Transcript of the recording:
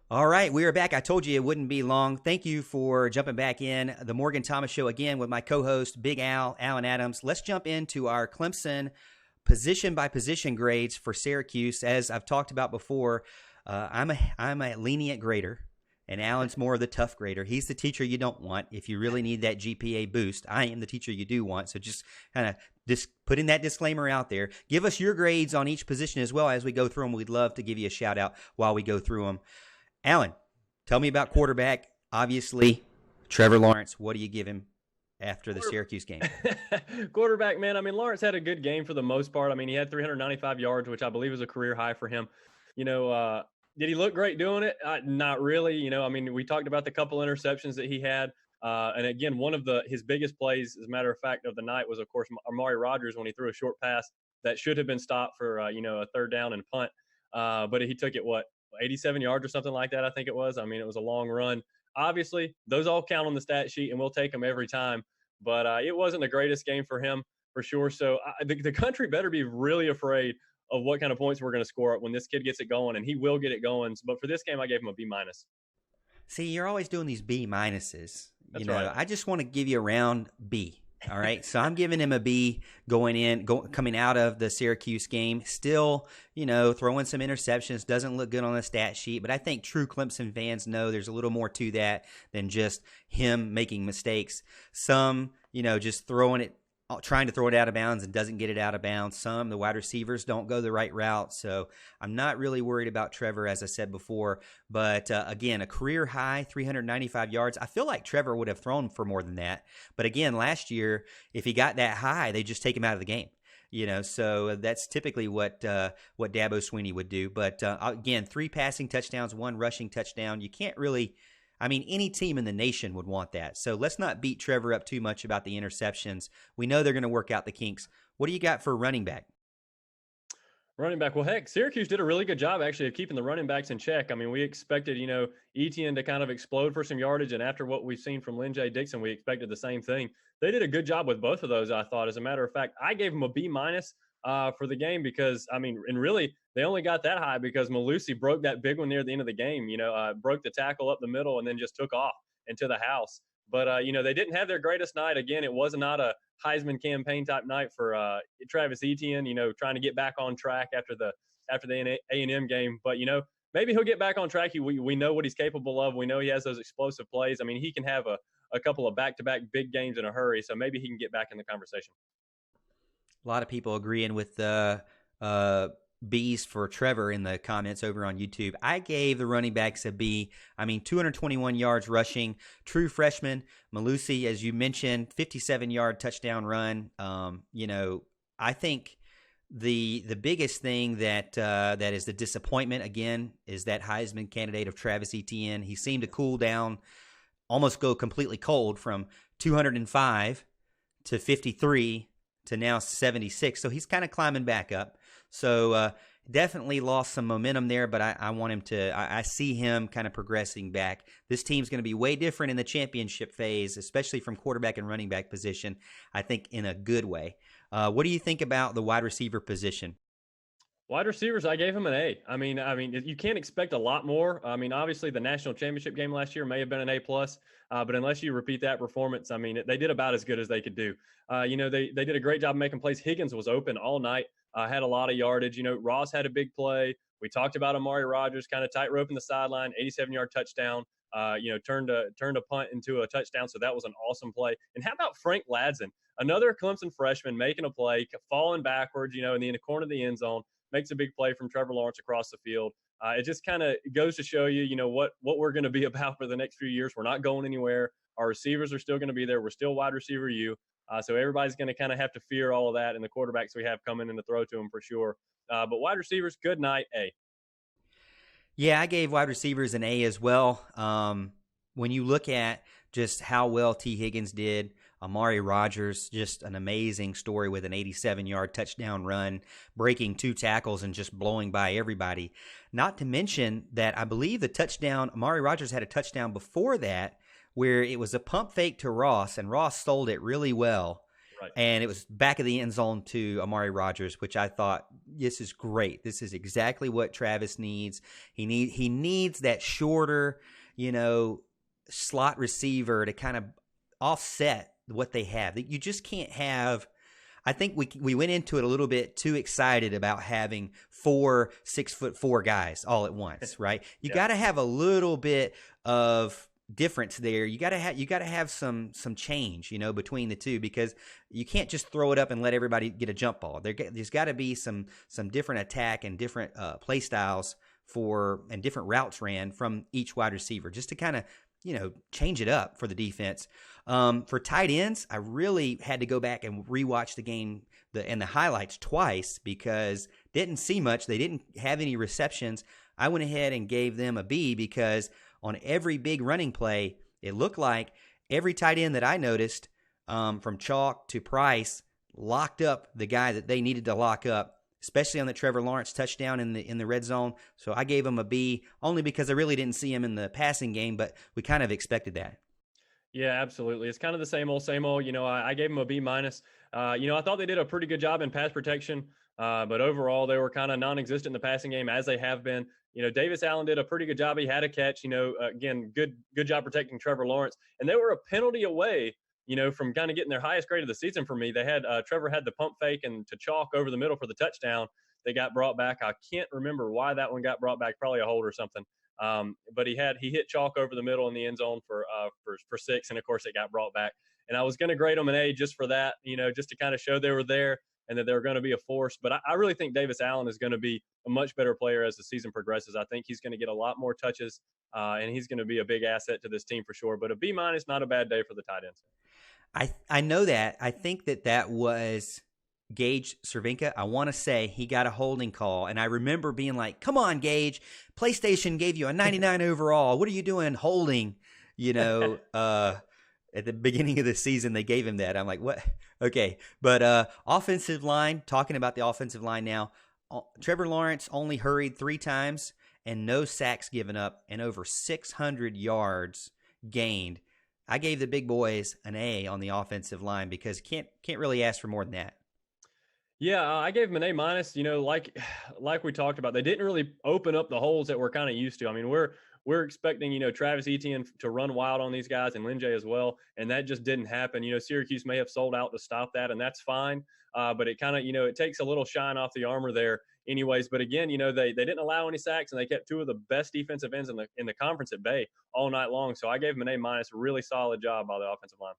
All right, we are back. I told you it wouldn't be long. Thank you for jumping back in. The Morgan Thomas Show again with my co-host, Big Al, Alan Adams. Let's jump into our Clemson position by position grades for Syracuse. As I've talked about before, I'm a lenient grader, and Alan's more of the tough grader. He's the teacher you don't want if you really need that GPA boost. I am the teacher you do want. So just kind of putting that disclaimer out there. Give us your grades on each position as well as we go through them. We'd love to give you a shout out while we go through them. Alan, tell me about quarterback. Obviously, Trevor Lawrence. What do you give him after the Syracuse game? Quarterback, man. I mean, Lawrence had a good game for the most part. I mean, he had 395 yards, which I believe is a career high for him. Did he look great doing it? Not really. I mean, we talked about the couple interceptions that he had. And again, one of his biggest plays, as a matter of fact, of the night was, of course, Amari Rodgers when he threw a short pass that should have been stopped for, a third down and punt. But he took it, 87 yards or something like that, I think it was. I mean, it was a long run. Obviously, those all count on the stat sheet, and we'll take them every time. But it wasn't the greatest game for him, for sure. So the country better be really afraid of what kind of points we're going to score when this kid gets it going, and he will get it going. But for this game, I gave him a B-. See, you're always doing these B minuses. That's right. I just want to give you a round B. All right, so I'm giving him a B coming out of the Syracuse game. Still, throwing some interceptions, doesn't look good on the stat sheet. But I think true Clemson fans know there's a little more to that than just him making mistakes. Some, just trying to throw it out of bounds and doesn't get it out of bounds. Some, the wide receivers don't go the right route. So I'm not really worried about Trevor, as I said before. But again, a career high, 395 yards. I feel like Trevor would have thrown for more than that. But again, last year, if he got that high, they just take him out of the game. So that's typically what Dabo Swinney would do. But again, 3 passing touchdowns, 1 rushing touchdown. You can't really – any team in the nation would want that. So let's not beat Trevor up too much about the interceptions. We know they're going to work out the kinks. What do you got for running back? Running back. Well, heck, Syracuse did a really good job, actually, of keeping the running backs in check. I mean, we expected, Etienne to kind of explode for some yardage, and after what we've seen from Lynn J. Dixon, we expected the same thing. They did a good job with both of those, I thought. As a matter of fact, I gave them a B- for the game because, and really, they only got that high because Malusi broke that big one near the end of the game, broke the tackle up the middle and then just took off into the house. But, they didn't have their greatest night. Again, it was not a Heisman campaign type night for Travis Etienne, trying to get back on track after the A&M game. But, maybe he'll get back on track. We know what he's capable of. We know he has those explosive plays. I mean, he can have a couple of back-to-back big games in a hurry, so maybe he can get back in the conversation. A lot of people agreeing with the B's for Trevor in the comments over on YouTube. I gave the running backs a B. 221 yards rushing. True freshman. Malusi, as you mentioned, 57-yard touchdown run. I think the biggest thing that is the disappointment, again, is that Heisman candidate of Travis Etienne. He seemed to cool down, almost go completely cold from 205 to 53 to now 76. So he's kind of climbing back up. So definitely lost some momentum there, but I want him to – I see him kind of progressing back. This team's going to be way different in the championship phase, especially from quarterback and running back position, I think in a good way. What do you think about the wide receiver position? Wide receivers, I gave him an A. I mean, you can't expect a lot more. Obviously, the national championship game last year may have been an A+, but unless you repeat that performance, they did about as good as they could do. They did a great job making plays. Higgins was open all night, had a lot of yardage. Ross had a big play. We talked about Amari Rodgers kind of tight roping the sideline, 87-yard touchdown. Turned a punt into a touchdown, so that was an awesome play. And how about Frank Ladson, another Clemson freshman making a play, falling backwards, in the corner of the end zone, makes a big play from Trevor Lawrence across the field. It just kind of goes to show you, what we're going to be about for the next few years. We're not going anywhere. Our receivers are still going to be there. We're still wide receiver U. So everybody's going to kind of have to fear all of that, and the quarterbacks we have coming in to throw to them for sure. But wide receivers, good night, A. Yeah, I gave wide receivers an A as well. When you look at just how well T. Higgins did, Amari Rodgers, just an amazing story with an 87-yard touchdown run, breaking 2 tackles and just blowing by everybody. Not to mention that I believe the touchdown, Amari Rodgers had a touchdown before that where it was a pump fake to Ross, and Ross sold it really well. Right. and it was back of the end zone to Amari Rogers, which I thought, this is great. This is exactly what Travis needs. He needs that shorter, slot receiver to kind of offset what they have. You just can't have. I think we went into it a little bit too excited about having 4 6'4" guys all at once, right? You got to have a little bit of difference there. You got to have some change, between the two, because you can't just throw it up and let everybody get a jump ball. There's got to be some different attack and different play styles and different routes ran from each wide receiver, just to kind of change it up for the defense. For tight ends, I really had to go back and rewatch the game and the highlights twice because didn't see much. They didn't have any receptions. I went ahead and gave them a B because on every big running play, it looked like every tight end that I noticed, from Chalk to Price, locked up the guy that they needed to lock up, especially on the Trevor Lawrence touchdown in the red zone. So I gave him a B only because I really didn't see him in the passing game, but we kind of expected that. Yeah, absolutely. It's kind of the same old, same old. I gave him a B minus. I thought they did a pretty good job in pass protection, but overall they were kind of non-existent in the passing game, as they have been. Davis Allen did a pretty good job. He had a catch. Again, good job protecting Trevor Lawrence, and they were a penalty away. From kind of getting their highest grade of the season for me. They had Trevor had the pump fake and to Chalk over the middle for the touchdown. They got brought back. I can't remember why that one got brought back. Probably a hold or something. But he hit Chalk over the middle in the end zone for 6, and of course it got brought back. And I was going to grade them an A just for that, just to kind of show they were there and that they were going to be a force. But I really think Davis Allen is going to be a much better player as the season progresses. I think he's going to get a lot more touches, and he's going to be a big asset to this team for sure. But a B minus, not a bad day for the tight ends. I know that. I think that was Gage Cervenka. I want to say he got a holding call, and I remember being like, come on, Gage, PlayStation gave you a 99 overall. What are you doing holding? At the beginning of the season, they gave him that. I'm like, what? Okay. But offensive line, talking about the offensive line now, Trevor Lawrence only hurried 3 times and no sacks given up and over 600 yards gained. I gave the big boys an A on the offensive line because can't really ask for more than that. Yeah, I gave them an A minus. Like we talked about, they didn't really open up the holes that we're kind of used to. I mean, we're expecting Travis Etienne to run wild on these guys and Lin as well, and that just didn't happen. Syracuse may have sold out to stop that, and that's fine. But it kind of it takes a little shine off the armor there, anyways. But again, they didn't allow any sacks, and they kept 2 of the best defensive ends in the conference at bay all night long. So I gave them an A minus. Really solid job by the offensive line.